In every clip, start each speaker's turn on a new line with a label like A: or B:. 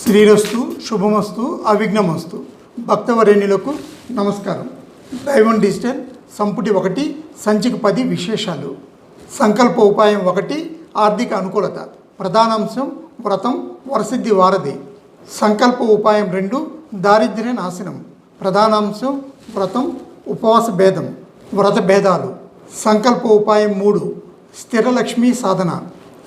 A: శ్రీరస్తు శుభమస్తు అవిఘ్నమస్తు భక్తవరేణ్యులకు నమస్కారం. దైవం డిజిటల్ సంపుటి 1 సంచిక 10 విశేషాలు. సంకల్ప ఉపాయం 1 ఆర్థిక అనుకూలత. ప్రధానాంశం వ్రతం వరసిద్ధి వారధి. సంకల్ప ఉపాయం 2 దారిద్ర్య నాశనం. ప్రధానాంశం వ్రతం ఉపవాస భేదం వ్రత భేదాలు. సంకల్ప ఉపాయం 3 స్థిరలక్ష్మి సాధన.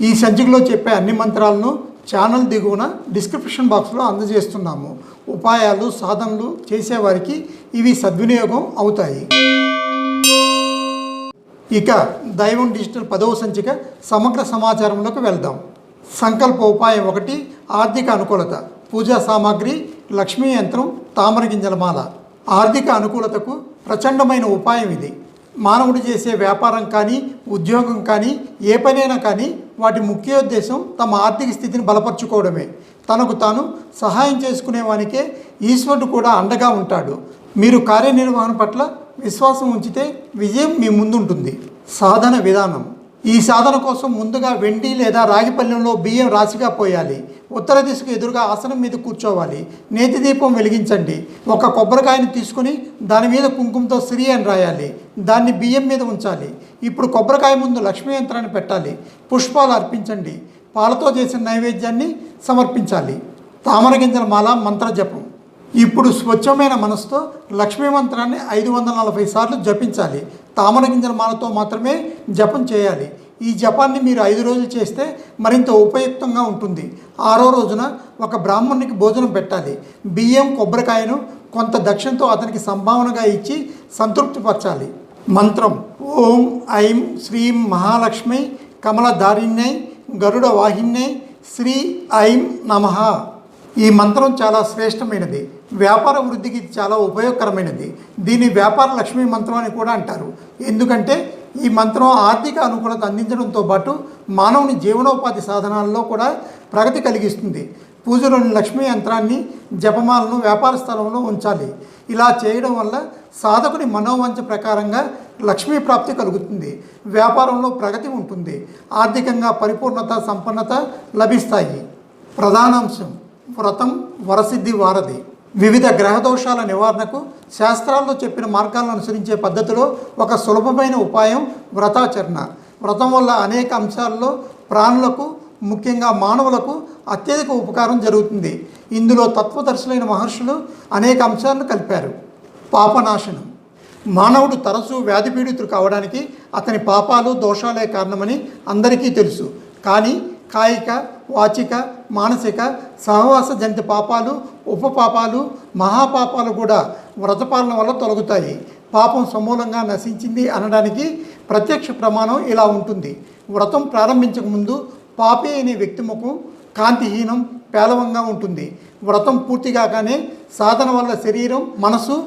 A: ఈ సంచికలో చెప్పే అన్ని మంత్రాలను ఛానల్ దిగువన డిస్క్రిప్షన్ బాక్స్లో అందజేస్తున్నాము. ఉపాయాలు సాధనలు చేసేవారికి ఇవి సద్వినియోగం అవుతాయి. ఇక దైవం డిజిటల్ 10వ సంచిక సమగ్ర సమాచారంలోకి వెళ్దాం. సంకల్ప ఉపాయం 1 ఆర్థిక అనుకూలత. పూజా సామాగ్రి లక్ష్మీ యంత్రం తామర గింజల మాల. ఆర్థిక అనుకూలతకు ప్రచండమైన ఉపాయం ఇది. మానవుడు చేసే వ్యాపారం కానీ ఉద్యోగం కానీ ఏ పనైనా కానీ వాటి ముఖ్యోద్దేశం తమ ఆర్థిక స్థితిని బలపరుచుకోవడమే. తనకు తాను సహాయం చేసుకునేవానికే ఈశ్వరుడు కూడా అండగా ఉంటాడు. మీరు కార్యనిర్వహణ పట్ల విశ్వాసం ఉంచితే విజయం మీ ముందుంటుంది. సాధన విధానం. ఈ సాధన కోసం ముందుగా వెండి లేదా రాగి పళ్ళెంలో బియ్యం రాశిగా పోయాలి. ఉత్తర దిశకు ఎదురుగా ఆసనం మీద కూర్చోవాలి. నేతి దీపం వెలిగించండి. ఒక కొబ్బరికాయను తీసుకుని దాని మీద కుంకుమతో శ్రీ అని రాయాలి. దాన్ని బియ్యం మీద ఉంచాలి. ఇప్పుడు కొబ్బరికాయ ముందు లక్ష్మీ యంత్రాన్ని పెట్టాలి. పుష్పాలు అర్పించండి. పాలతో చేసిన నైవేద్యాన్ని సమర్పించాలి. తామర గింజల మాల మంత్ర జపం. ఇప్పుడు స్వచ్ఛమైన మనసుతో లక్ష్మీ మంత్రాన్ని 540 సార్లు జపించాలి. తామర గింజల మాలతో మాత్రమే జపం చేయాలి. ఈ జపాన్ని మీరు 5 రోజులు చేస్తే మరింత ఉపయుక్తంగా ఉంటుంది. 6వ రోజున ఒక బ్రాహ్మణునికి భోజనం పెట్టాలి. బియ్యం కొబ్బరికాయను కొంత దక్షిణతో అతనికి సంభావనగా ఇచ్చి సంతృప్తిపరచాలి. మంత్రం ఓం ఐం శ్రీం మహాలక్ష్మి కమలధారిణ్యై గరుడ వాహిన్యై శ్రీ ఐం నమః. ఈ మంత్రం చాలా శ్రేష్టమైనది. వ్యాపార వృద్ధికి చాలా ఉపయోగకరమైనది. దీన్ని వ్యాపార లక్ష్మీ మంత్రం అని కూడా అంటారు. ఎందుకంటే ఈ మంత్రం ఆర్థిక అనుకూలత అందించడంతో పాటు మానవుని జీవనోపాధి సాధనాల్లో కూడా ప్రగతి కలిగిస్తుంది. పూజలోని లక్ష్మీ యంత్రాన్ని జపమాలను వ్యాపార స్థలంలో ఉంచాలి. ఇలా చేయడం వల్ల సాధకుని మనోవంచ ప్రకారంగా లక్ష్మీ ప్రాప్తి కలుగుతుంది. వ్యాపారంలో ప్రగతి ఉంటుంది. ఆర్థికంగా పరిపూర్ణత సంపన్నత లభిస్తాయి. ప్రధానాంశం వ్రతం వరసిద్ధి వారధి. వివిధ గ్రహదోషాల నివారణకు శాస్త్రాల్లో చెప్పిన మార్గాలను అనుసరించే పద్ధతిలో ఒక సులభమైన ఉపాయం వ్రతాచరణ. వ్రతం వల్ల అనేక అంశాల్లో ప్రాణులకు ముఖ్యంగా మానవులకు అత్యధిక ఉపకారం జరుగుతుంది. ఇందులో తత్వదర్శులైన మహర్షులు అనేక అంశాలను కలిపారు. పాపనాశనం. మానవుడు తరచూ వ్యాధి పీడితుడు కావడానికి అతని పాపాలు దోషాలే కారణమని అందరికీ తెలుసు. కానీ కాయిక వాచిక మానసిక సహవాస జనిత పాపాలు ఉపపాపాలు మహాపాపాలు కూడా వ్రతపాలన వల్ల తొలగుతాయి. పాపం సమూలంగా నశించింది అనడానికి ప్రత్యక్ష ప్రమాణం ఇలా ఉంటుంది. వ్రతం ప్రారంభించక ముందు పాపి అనే వ్యక్తి ముఖం కాంతిహీనం పేలవంగా ఉంటుంది. వ్రతం పూర్తిగానే సాధన వల్ల శరీరం మనసు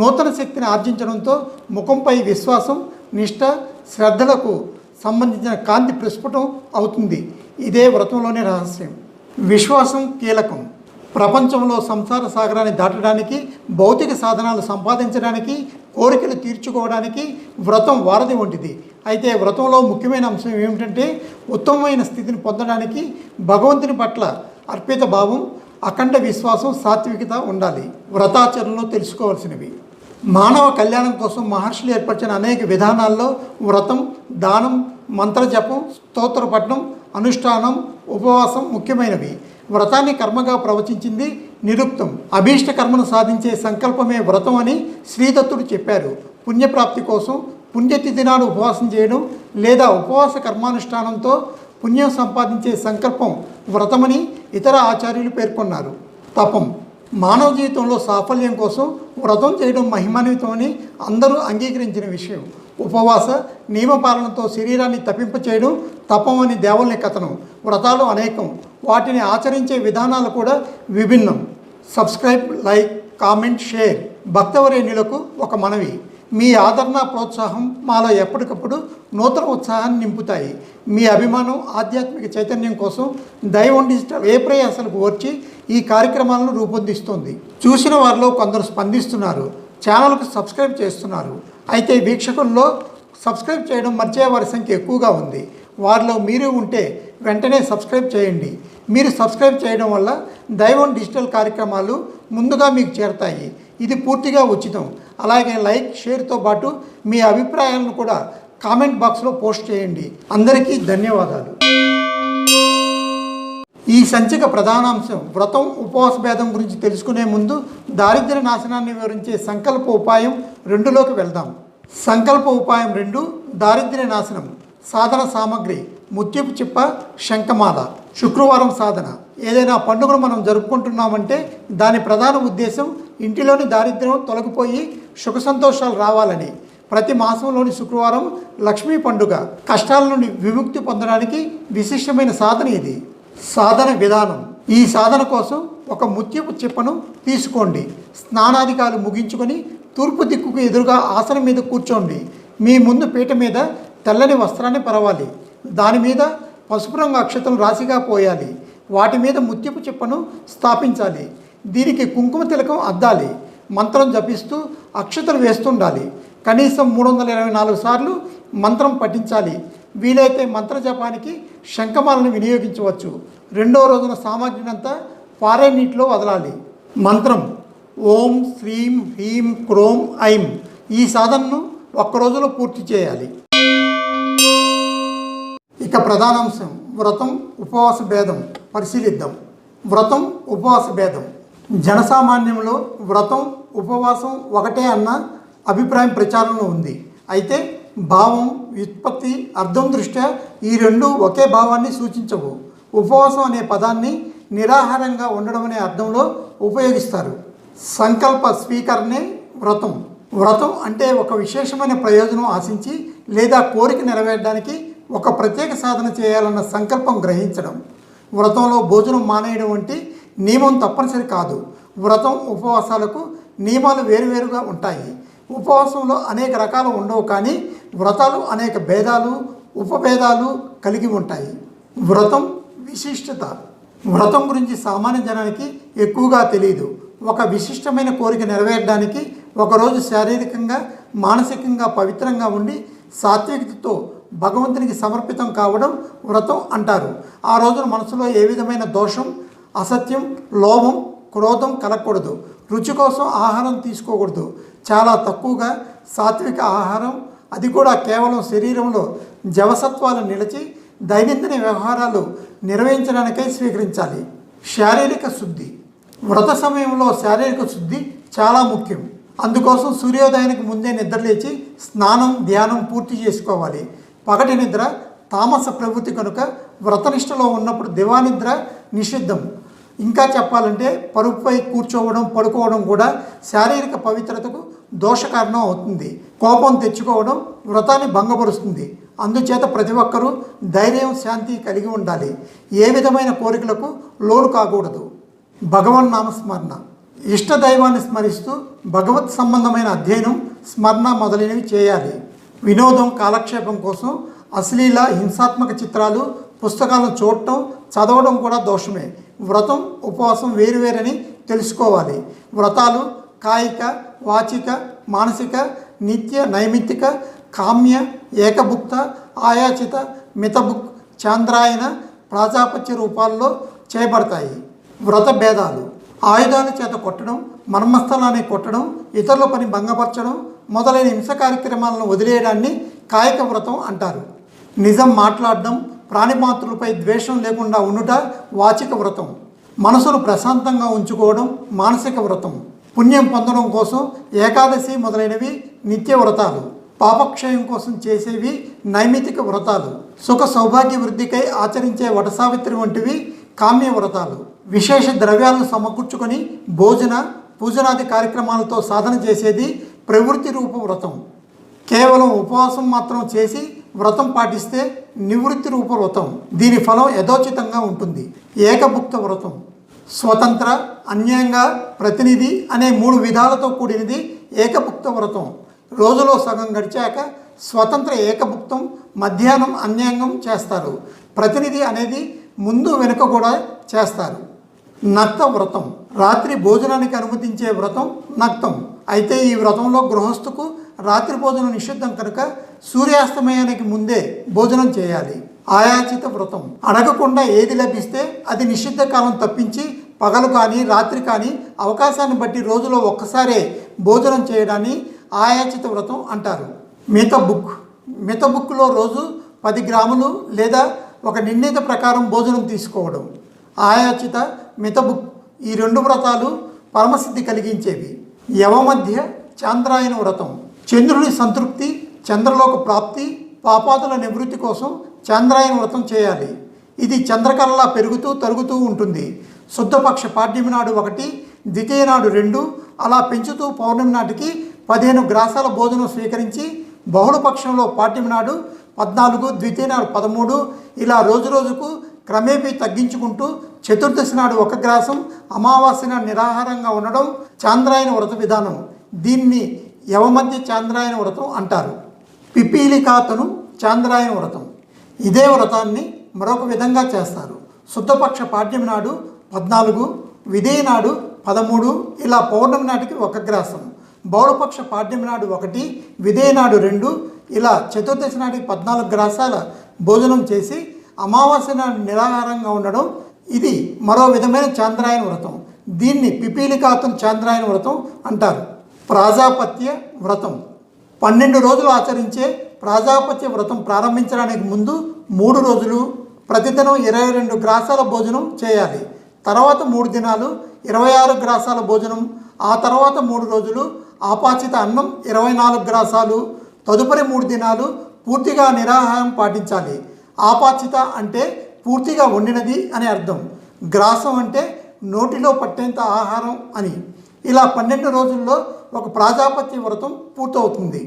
A: నూతన శక్తిని ఆర్జించడంతో ముఖంపై విశ్వాసం నిష్ఠ శ్రద్ధలకు సంబంధించిన కాంతి ప్రస్ఫుటం అవుతుంది. ఇదే వ్రతంలోని రహస్యం. విశ్వాసం కీలకం. ప్రపంచంలో సంసార సాగరాన్ని దాటడానికి భౌతిక సాధనాలు సంపాదించడానికి కోరికలు తీర్చుకోవడానికి వ్రతం వారధి వంటిది. అయితే వ్రతంలో ముఖ్యమైన అంశం ఏమిటంటే ఉత్తమమైన స్థితిని పొందడానికి భగవంతుని పట్ల అర్పిత భావం అఖండ విశ్వాసం సాత్వికత ఉండాలి. వ్రతాచరణలో తెలుసుకోవాల్సినవి. మానవ కళ్యాణం కోసం మహర్షులు ఏర్పరిచిన అనేక విధానాల్లో వ్రతం దానం మంత్రజపం స్తోత్రపఠనం అనుష్ఠానం ఉపవాసం ముఖ్యమైనవి. వ్రతాన్ని కర్మగా ప్రవచించింది నిరుక్తం. అభీష్ట కర్మను సాధించే సంకల్పమే వ్రతం అని శ్రీదత్తుడు చెప్పారు. పుణ్యప్రాప్తి కోసం పుణ్యతిథి నాడు ఉపవాసం చేయడం లేదా ఉపవాస కర్మానుష్ఠానంతో పుణ్యం సంపాదించే సంకల్పం వ్రతమని ఇతర ఆచార్యులు పేర్కొన్నారు. తపం. మానవ జీవితంలో సాఫల్యం కోసం వ్రతం చేయడం మహిమాన్వితమని అందరూ అంగీకరించిన విషయం. ఉపవాస నియమపాలనతో శరీరాన్ని తప్పింపచేయడం తపం అని దేవుని కథనం. వ్రతాలు అనేకం. వాటిని ఆచరించే విధానాలు కూడా విభిన్నం. Subscribe like comment share. భక్తవరేణ్యులకు ఒక మనవి. మీ ఆదరణ ప్రోత్సాహం మాలో ఎప్పటికప్పుడు నూతన ఉత్సాహాన్ని నింపుతాయి. మీ అభిమానం ఆధ్యాత్మిక చైతన్యం కోసం దైవం డిజిటల్ ఏ ప్రయాసాలకు వచ్చి ఈ కార్యక్రమాలను రూపొందిస్తోంది. చూసిన వారిలో కొందరు స్పందిస్తున్నారు, ఛానల్కు సబ్స్క్రైబ్ చేస్తున్నారు. అయితే వీక్షకుల్లో సబ్స్క్రైబ్ చేయడం మర్చిపోయే వారి సంఖ్య ఎక్కువగా ఉంది. వారిలో మీరు ఉంటే వెంటనే సబ్స్క్రైబ్ చేయండి. మీరు సబ్స్క్రైబ్ చేయడం వల్ల దైవం డిజిటల్ కార్యక్రమాలు ముందుగా మీకు చేరతాయి. ఇది పూర్తిగా ఉచితం. అలాగే లైక్, షేర్తో పాటు మీ అభిప్రాయాలను కూడా కామెంట్ బాక్స్లో పోస్ట్ చేయండి. అందరికీ ధన్యవాదాలు. ఈ సంచిక ప్రధానాంశం వ్రతం, ఉపవాస భేదం గురించి తెలుసుకునే ముందు దారిద్ర్య నాశనాన్ని వివరించే సంకల్ప ఉపాయం 2లోకి వెళ్దాం. సంకల్ప ఉపాయం 2 దారిద్ర్య నాశనం. సాధన సామగ్రి ముత్యపు చిప్ప, శంఖమాల. శుక్రవారం సాధన. ఏదైనా పండుగను మనం జరుపుకుంటున్నామంటే దాని ప్రధాన ఉద్దేశం ఇంటిలోని దారిద్ర్యం తొలగిపోయి సుఖ సంతోషాలు రావాలని. ప్రతి మాసంలోని శుక్రవారం లక్ష్మీ పండుగ. కష్టాల నుండి విముక్తి పొందడానికి విశిష్టమైన సాధన ఇది. సాధన విధానం. ఈ సాధన కోసం ఒక ముత్యపు చిప్పను తీసుకోండి. స్నానాధికాలు ముగించుకొని తూర్పు దిక్కుకు ఎదురుగా ఆసనం మీద కూర్చోండి. మీ ముందు పీట మీద తెల్లని వస్త్రాన్ని పరవాలి. దాని మీద పసుపు రంగు అక్షతలు రాశిగా పోయాలి. వాటి మీద ముత్యపు చిప్పను స్థాపించాలి. దీనికి కుంకుమ తిలకం అద్దాలి. మంత్రం జపిస్తూ అక్షతలు వేస్తుండాలి. కనీసం 324 సార్లు మంత్రం పఠించాలి. వీలైతే మంత్ర జపానికి శంఖమాలను వినియోగించవచ్చు. 2వ రోజున సామాగ్రినంతా పారే నీటిలో వదలాలి. మంత్రం ఓం శ్రీం హ్రీం క్రోం ఐం. ఈ సాధనను ఒక్క రోజులో పూర్తి చేయాలి. ఇక ప్రధానాంశం వ్రతం, ఉపవాస భేదం పరిశీలిద్దాం. వ్రతం, ఉపవాస భేదం. జనసామాన్యంలో వ్రతం, ఉపవాసం ఒకటే అన్న అభిప్రాయం ప్రచారంలో ఉంది. అయితే భావం, వ్యుత్పత్తి, అర్థం దృష్ట్యా ఈ రెండు ఒకే భావాన్ని సూచించవు. ఉపవాసం అనే పదాన్ని నిరాహారంగా ఉండడం అనే అర్థంలో ఉపయోగిస్తారు. సంకల్ప స్వీకరణే వ్రతం. వ్రతం అంటే ఒక విశేషమైన ప్రయోజనం ఆశించి లేదా కోరిక నెరవేరడానికి ఒక ప్రత్యేక సాధన చేయాలన్న సంకల్పం గ్రహించడం. వ్రతంలో భోజనం మానేయడం వంటి నియమం తప్పనిసరి కాదు. వ్రతం, ఉపవాసాలకు నియమాలు వేరువేరుగా ఉంటాయి. ఉపవాసంలో అనేక రకాలు ఉండవు, కానీ వ్రతాలు అనేక భేదాలు, ఉపభేదాలు కలిగి ఉంటాయి. వ్రతం విశిష్టత. వ్రతం గురించి సామాన్య జనానికి ఎక్కువగా తెలియదు. ఒక విశిష్టమైన కోరిక నెరవేరడానికి ఒకరోజు శారీరకంగా, మానసికంగా పవిత్రంగా ఉండి సాత్వికతతో భగవంతునికి సమర్పితం కావడం వ్రతం అంటారు. ఆ రోజున మనసులో ఏ విధమైన దోషం, అసత్యం, లోభం, క్రోధం కలగకూడదు. రుచి కోసం ఆహారం తీసుకోకూడదు. చాలా తక్కువగా సాత్విక ఆహారం, అది కూడా కేవలం శరీరంలో జవసత్వాలు నిలిచి దైనందిన వ్యవహారాలు నిర్వహించడానికై స్వీకరించాలి. శారీరక శుద్ధి. వ్రత సమయంలో శారీరక శుద్ధి చాలా ముఖ్యం. అందుకోసం సూర్యోదయానికి ముందే నిద్రలేచి స్నానం, ధ్యానం పూర్తి చేసుకోవాలి. పగటి నిద్ర తామస ప్రవృత్తి కనుక వ్రతనిష్టలో ఉన్నప్పుడు దివానిద్ర నిషిద్ధం. ఇంకా చెప్పాలంటే పరుపుపై కూర్చోవడం, పడుకోవడం కూడా శారీరక పవిత్రతకు దోషకారణం అవుతుంది. కోపం తెచ్చుకోవడం వ్రతాన్ని భంగపరుస్తుంది. అందుచేత ప్రతి ఒక్కరూ ధైర్యం, శాంతి కలిగి ఉండాలి. ఏ విధమైన కోరికలకు లోను కాకూడదు. భగవన్ నామస్మరణ. ఇష్టదైవాన్ని స్మరిస్తూ భగవత్ సంబంధమైన అధ్యయనం, స్మరణ మొదలైనవి చేయాలి. వినోదం, కాలక్షేపం కోసం అశ్లీల, హింసాత్మక చిత్రాలు, పుస్తకాలను చూడటం, చదవడం కూడా దోషమే. వ్రతం, ఉపవాసం వేరువేరని తెలుసుకోవాలి. వ్రతాలు కాయిక, వాచిక, మానసిక, నిత్య, నైమిత్తిక, కామ్య, ఏకభుక్త, ఆయాచిత, మితభుక్, చాంద్రాయన, ప్రాజాపత్య రూపాల్లో చేయబడతాయి. వ్రత భేదాలు. ఆయుధాల చేత కొట్టడం, మర్మస్థలాన్ని కొట్టడం, ఇతరుల పని భంగపరచడం మొదలైన హింస కార్యక్రమాలను వదిలేయడాన్ని కాయిక వ్రతం అంటారు. నిజం మాట్లాడడం, ప్రాణిమాతృలపై ద్వేషం లేకుండా ఉండుట వాచిక వ్రతం. మనసును ప్రశాంతంగా ఉంచుకోవడం మానసిక వ్రతం. పుణ్యం పొందడం కోసం ఏకాదశి మొదలైనవి నిత్య వ్రతాలు. పాపక్షయం కోసం చేసేవి నైమితిక వ్రతాలు. సుఖ సౌభాగ్య వృద్ధికై ఆచరించే వటసావిత్రి వంటివి కామ్య వ్రతాలు. విశేష ద్రవ్యాలను సమకూర్చుకొని భోజన, పూజనాది కార్యక్రమాలతో సాధన చేసేది ప్రవృత్తి రూప వ్రతం. కేవలం ఉపవాసం మాత్రం చేసి వ్రతం పాటిస్తే నివృత్తి రూప వ్రతం. దీని ఫలం యథోచితంగా ఉంటుంది. ఏకభుక్త వ్రతం. స్వతంత్ర, అన్యంగా, ప్రతినిధి అనే 3 విధాలతో కూడినది ఏకభుక్త వ్రతం. రోజులో సగం గడిచాక స్వతంత్ర ఏకభుక్తం, మధ్యాహ్నం అన్యాంగం చేస్తారు. ప్రతినిధి అనేది ముందు వెనుక కూడా చేస్తారు. నక్త వ్రతం. రాత్రి భోజనానికి అనుమతించే వ్రతం నక్తం. అయితే ఈ వ్రతంలో గృహస్థుకు రాత్రి భోజనం నిషిద్ధం కనుక సూర్యాస్తమయానికి ముందే భోజనం చేయాలి. ఆయాచిత వ్రతం. అడగకుండా ఏది లభిస్తే అది నిషిద్ధ కాలం తప్పించి పగలు కానీ రాత్రి కానీ అవకాశాన్ని బట్టి రోజులో ఒక్కసారే భోజనం చేయడాన్ని ఆయాచిత వ్రతం అంటారు. మితబుక్లో రోజు 10 గ్రాములు లేదా ఒక నిర్ణీత ప్రకారం భోజనం తీసుకోవడం. ఆయాచిత, మితబుక్ ఈ 2 వ్రతాలు పరమసిద్ధి కలిగించేవి. యవమధ్య చాంద్రాయణ వ్రతం. చంద్రుని సంతృప్తి, చంద్రలోక ప్రాప్తి, పాపాదుల నివృత్తి కోసం చాంద్రాయణ వ్రతం చేయాలి. ఇది చంద్రకళలా పెరుగుతూ తరుగుతూ ఉంటుంది. శుద్ధపక్ష పాడ్యమి నాడు 1, ద్వితీయ నాడు 2, అలా పెంచుతూ పౌర్ణమి నాటికి 15 గ్రాసాల భోజనం స్వీకరించి బహుళపక్షంలో పాడ్యమి నాడు 14, ద్వితీయ నాడు 13, ఇలా రోజుకు క్రమేపీ తగ్గించుకుంటూ చతుర్దశి నాడు 1 గ్రాసం, అమావాస్య నాడు నిరాహారంగా ఉండడం చాంద్రాయణ వ్రత విధానం. దీన్ని యవమధ్య చాంద్రాయణ వ్రతం అంటారు. పిపీలికాతను చాంద్రాయణ వ్రతం. ఇదే వ్రతాన్ని మరొక విధంగా చేస్తారు. శుద్ధపక్ష పాడ్యమి నాడు 14, విధేయ నాడు 13, ఇలా పౌర్ణమి నాటికి 1 గ్రాసం, బహుళపక్ష పాడ్యమి నాడు 1, విధేయ నాడు 2, ఇలా చతుర్దశి నాటికి 14 గ్రాసాల భోజనం చేసి అమావాస్య నాడు నిరాహారంగా ఉండడం ఇది మరో విధమైన చాంద్రాయణ వ్రతం. దీన్ని పిపీలికాతను చాంద్రాయణ వ్రతం అంటారు. ప్రాజాపత్య వ్రతం. 12 రోజులు ఆచరించే ప్రాజాపత్య వ్రతం ప్రారంభించడానికి ముందు 3 రోజులు ప్రతిదినం 22 గ్రాసాల భోజనం చేయాలి. తర్వాత 3 దినాలు 26 గ్రాసాల భోజనం, ఆ తర్వాత 3 రోజులు ఆపాచిత అన్నం 24 గ్రాసాలు, తదుపరి 3 దినాలు పూర్తిగా నిరాహారం పాటించాలి. ఆపాచిత అంటే పూర్తిగా వండినది అని అర్థం. గ్రాసం అంటే నోటిలో పట్టేంత ఆహారం అని. ఇలా 12 రోజుల్లో ఒక ప్రాజాపత్య వ్రతం పూర్తవుతుంది.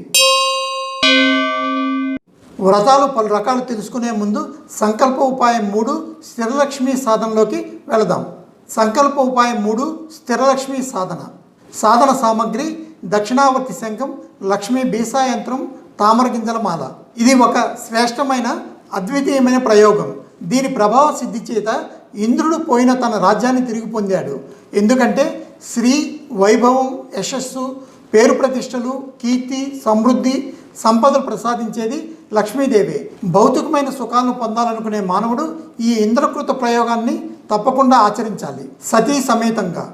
A: వ్రతాలు పలు రకాలు తెలుసుకునే ముందు సంకల్ప ఉపాయం 3 స్థిరలక్ష్మి సాధనలోకి వెళదాం. సంకల్ప ఉపాయం 3 స్థిరలక్ష్మి సాధన. సాధన సామగ్రి దక్షిణావర్తి శంఖం, లక్ష్మీ బీసా యంత్రం, తామర గింజల మాల. ఇది ఒక శ్రేష్టమైన అద్వితీయమైన ప్రయోగం. దీని ప్రభావ సిద్ధి చేత ఇంద్రుడు పోయిన తన రాజ్యాన్ని తిరిగి పొందాడు. ఎందుకంటే శ్రీ, వైభవం, యశస్సు, పేరు ప్రతిష్టలు, కీర్తి, సమృద్ధి, సంపదలు ప్రసాదించేది లక్ష్మీదేవి. భౌతికమైన సుఖాలను పొందాలనుకునే మానవుడు ఈ ఇంద్రకృత ప్రయోగాన్ని తప్పకుండా ఆచరించాలి. సతీ సమేతంగా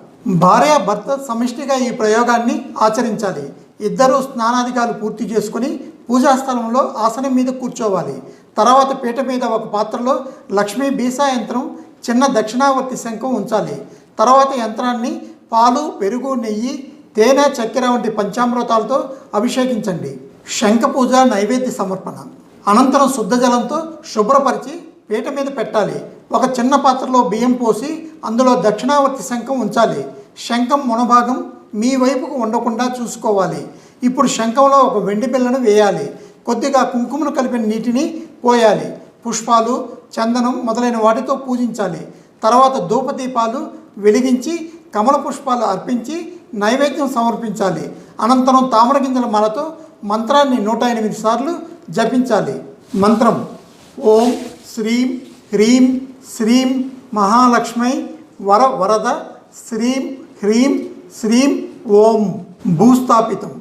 A: భార్య భర్త సమిష్టిగా ఈ ప్రయోగాన్ని ఆచరించాలి. ఇద్దరూ స్నానాధికాలు పూర్తి చేసుకుని పూజాస్థలంలో ఆసనం మీద కూర్చోవాలి. తర్వాత పీట మీద ఒక పాత్రలో లక్ష్మీ బీసా యంత్రం, చిన్న దక్షిణావర్తి శంఖం ఉంచాలి. తర్వాత యంత్రాన్ని పాలు, పెరుగు, నెయ్యి, తేనె, చక్కెర వంటి పంచామృతాలతో అభిషేకించండి. శంఖ పూజ, నైవేద్య సమర్పణ. అనంతరం శుద్ధ జలంతో శుభ్రపరిచి పీట మీద పెట్టాలి. ఒక చిన్న పాత్రలో బియ్యం పోసి అందులో దక్షిణావర్తి శంఖం ఉంచాలి. శంఖం మొనభాగం మీ వైపుకు ఉండకుండా చూసుకోవాలి. ఇప్పుడు శంఖంలో ఒక వెండి బిళ్ళను వేయాలి. కొద్దిగా కుంకుమను కలిపిన నీటిని పోయాలి. పుష్పాలు, చందనం మొదలైన వాటితో పూజించాలి. తర్వాత ధూపదీపాలు వెలిగించి కమల పుష్పాలు అర్పించి నైవేద్యం సమర్పించాలి. అనంతరం తామర గింజల మాలతో మంత్రాన్ని 108 సార్లు జపించాలి. మంత్రం: ఓం శ్రీం హ్రీం శ్రీం మహాలక్ష్మై వరద శ్రీం హ్రీం శ్రీం ఓం. భూస్థాపితం.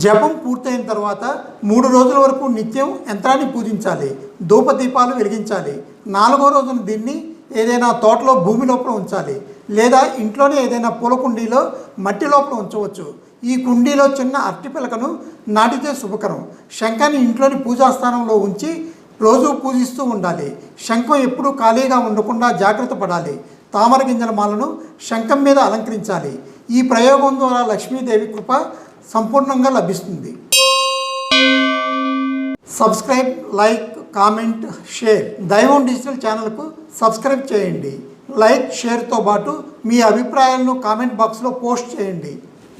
A: జపం పూర్తయిన తర్వాత 3 రోజుల వరకు నిత్యం యంత్రాన్ని పూజించాలి. ధూపదీపాలు వెలిగించాలి. 4వ రోజున దీన్ని ఏదైనా తోటలో భూమి లోపల ఉంచాలి, లేదా ఇంట్లోనే ఏదైనా పూల కుండీలో మట్టి లోపల ఉంచవచ్చు. ఈ కుండీలో చిన్న అరటిపిలకను నాటితే శుభకరం. శంఖాన్ని ఇంట్లోని పూజాస్థానంలో ఉంచి రోజు పూజిస్తూ ఉండాలి. శంఖం ఎప్పుడూ ఖాళీగా ఉండకుండా జాగ్రత్త పడాలి. తామర గింజల మాలను శంఖం మీద అలంకరించాలి. ఈ ప్రయోగం ద్వారా లక్ష్మీదేవి కృప సంపూర్ణంగా లభిస్తుంది. Subscribe, like, comment, share. దైవం డిజిటల్ ఛానల్కు సబ్స్క్రైబ్ చేయండి. లైక్, షేర్తో పాటు మీ అభిప్రాయాలను కామెంట్ బాక్స్లో పోస్ట్ చేయండి.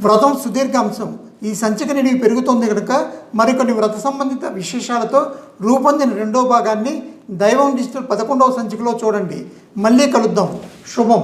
A: వ్రతం సుదీర్ఘ అంశం. ఈ సంచిక నిడివి పెరుగుతోంది కనుక మరికొన్ని వ్రత సంబంధిత విశేషాలతో రూపొందిన 2వ భాగాన్ని దైవం డిజిటల్ 11వ సంచికలో చూడండి. మళ్ళీ కలుద్దాం. శుభం.